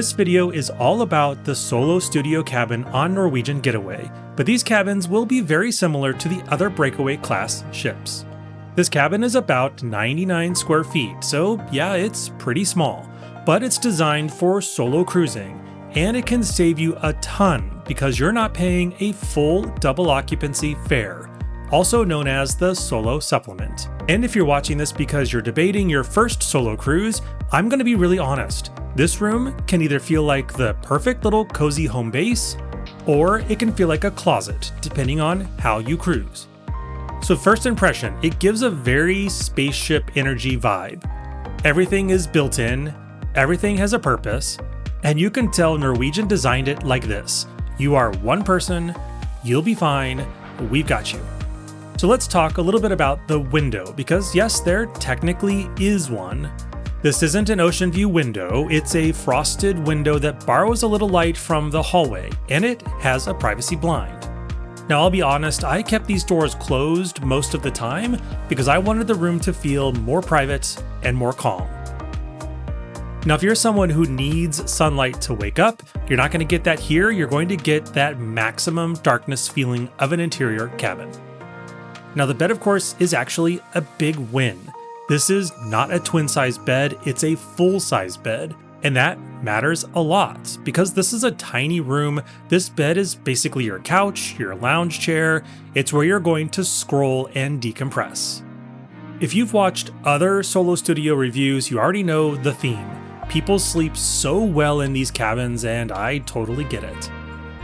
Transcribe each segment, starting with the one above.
This video is all about the Solo Studio Cabin on Norwegian Getaway, but these cabins will be very similar to the other breakaway class ships. This cabin is about 99 square feet, so yeah, it's pretty small, but it's designed for solo cruising, and it can save you a ton because you're not paying a full double occupancy fare, also known as the Solo Supplement. And if you're watching this because you're debating your first solo cruise, I'm going to be really honest. This room can either feel like the perfect little cozy home base, or it can feel like a closet, depending on how you cruise. So first impression, it gives a very spaceship energy vibe. Everything is built in, everything has a purpose, and you can tell Norwegian designed it like this. You are one person, you'll be fine, we've got you. So let's talk a little bit about the window, because yes, there technically is one. This isn't an ocean view window, it's a frosted window that borrows a little light from the hallway, and it has a privacy blind. Now I'll be honest, I kept these doors closed most of the time because I wanted the room to feel more private and more calm. Now if you're someone who needs sunlight to wake up, you're not going to get that here, you're going to get that maximum darkness feeling of an interior cabin. Now the bed of course is actually a big win. This is not a twin-size bed, it's a full-size bed, and that matters a lot because this is a tiny room. This bed is basically your couch, your lounge chair. It's where you're going to scroll and decompress. If you've watched other Solo Studio reviews, you already know the theme. People sleep so well in these cabins, and I totally get it.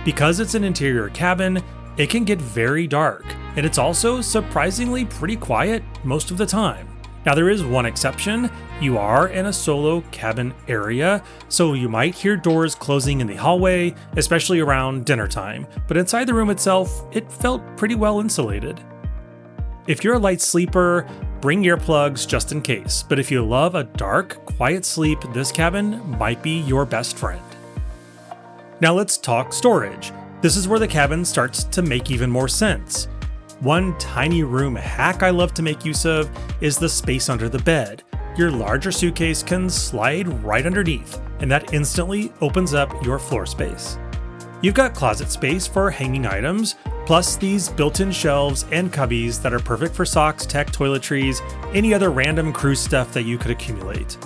Because it's an interior cabin, it can get very dark, and it's also surprisingly pretty quiet most of the time. Now there is one exception. You are in a solo cabin area, so you might hear doors closing in the hallway, especially around dinner time, but inside the room itself, it felt pretty well insulated. If you're a light sleeper, bring earplugs just in case, but if you love a dark, quiet sleep, this cabin might be your best friend. Now let's talk storage. This is where the cabin starts to make even more sense. One tiny room hack I love to make use of is the space under the bed. Your larger suitcase can slide right underneath, and that instantly opens up your floor space. You've got closet space for hanging items, plus these built-in shelves and cubbies that are perfect for socks, tech, toiletries, any other random cruise stuff that you could accumulate.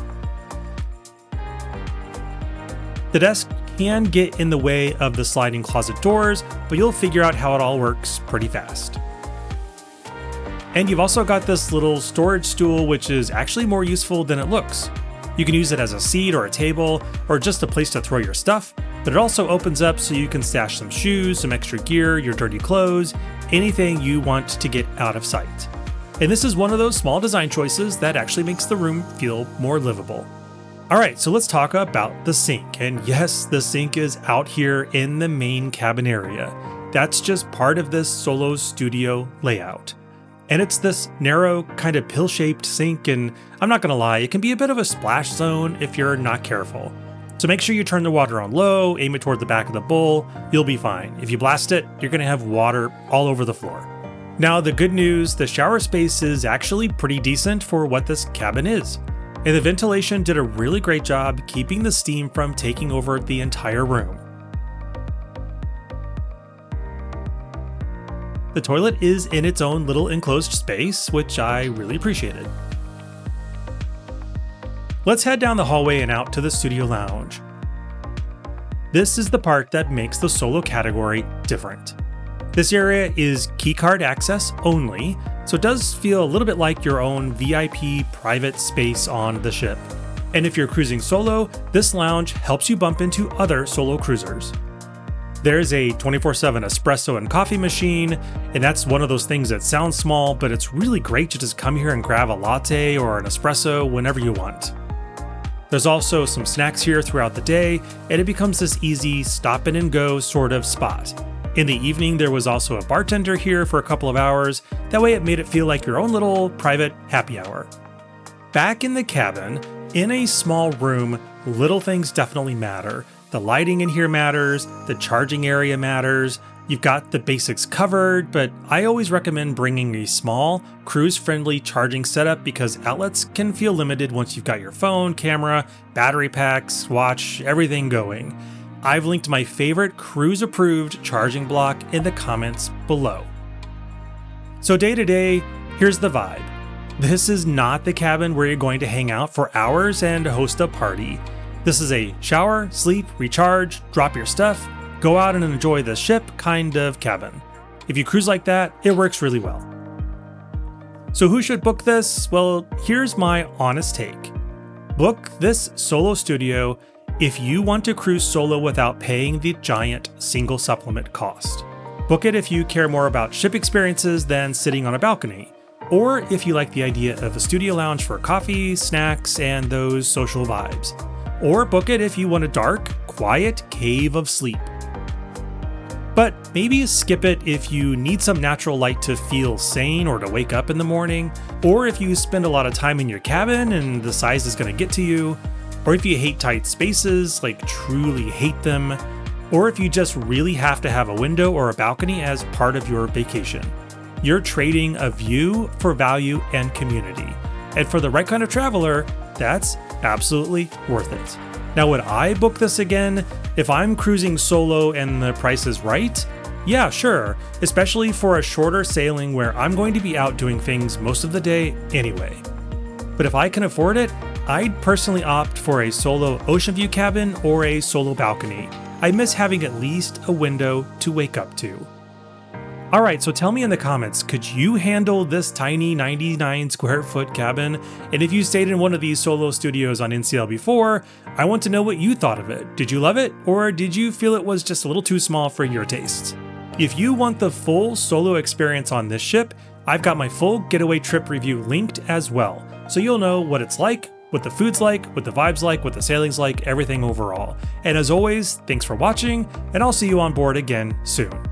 The desk can get in the way of the sliding closet doors, but you'll figure out how it all works pretty fast. And you've also got this little storage stool, which is actually more useful than it looks. You can use it as a seat or a table, or just a place to throw your stuff, but it also opens up so you can stash some shoes, some extra gear, your dirty clothes, anything you want to get out of sight. And this is one of those small design choices that actually makes the room feel more livable. Alright, so let's talk about the sink. And yes, the sink is out here in the main cabin area. That's just part of this Solo Studio layout. And it's this narrow, kind of pill-shaped sink, and I'm not gonna lie, it can be a bit of a splash zone if you're not careful. So make sure you turn the water on low, aim it toward the back of the bowl, you'll be fine. If you blast it, you're gonna have water all over the floor. Now the good news, the shower space is actually pretty decent for what this cabin is. And the ventilation did a really great job keeping the steam from taking over the entire room. The toilet is in its own little enclosed space, which I really appreciated. Let's head down the hallway and out to the studio lounge. This is the part that makes the solo category different. This area is keycard access only, so it does feel a little bit like your own VIP private space on the ship. And if you're cruising solo, this lounge helps you bump into other solo cruisers. There's a 24/7 espresso and coffee machine, and that's one of those things that sounds small, but it's really great to just come here and grab a latte or an espresso whenever you want. There's also some snacks here throughout the day, and it becomes this easy stop in and go sort of spot. In the evening, there was also a bartender here for a couple of hours. That way it made it feel like your own little private happy hour. Back in the cabin, in a small room, little things definitely matter. The lighting in here matters, the charging area matters, You've got the basics covered, but I always recommend bringing a small, cruise-friendly charging setup because outlets can feel limited once you've got your phone, camera, battery packs, watch, everything going. I've linked my favorite cruise-approved charging block in the comments below. So day to day, here's the vibe. This is not the cabin where you're going to hang out for hours and host a party. This is a shower, sleep, recharge, drop your stuff, go out and enjoy the ship kind of cabin. If you cruise like that, it works really well. So who should book this? Well, here's my honest take. Book this solo studio if you want to cruise solo without paying the giant single supplement cost. Book it if you care more about ship experiences than sitting on a balcony, or if you like the idea of a studio lounge for coffee, snacks, and those social vibes. Or book it if you want a dark, quiet cave of sleep. But maybe skip it if you need some natural light to feel sane or to wake up in the morning, or if you spend a lot of time in your cabin and the size is going to get to you, or if you hate tight spaces, like truly hate them, or if you just really have to have a window or a balcony as part of your vacation. You're trading a view for value and community. And for the right kind of traveler, that's absolutely worth it. Now, would I book this again if I'm cruising solo and the price is right? Yeah, sure, especially for a shorter sailing where I'm going to be out doing things most of the day anyway. But if I can afford it, I'd personally opt for a solo ocean view cabin or a solo balcony. I miss having at least a window to wake up to. All right, so tell me in the comments, could you handle this tiny 99 square foot cabin? And if you stayed in one of these solo studios on NCL before, I want to know what you thought of it. Did you love it? Or did you feel it was just a little too small for your tastes? If you want the full solo experience on this ship, I've got my full getaway trip review linked as well. So you'll know what it's like, what the food's like, what the vibe's like, what the sailing's like, everything overall. And as always, thanks for watching, and I'll see you on board again soon.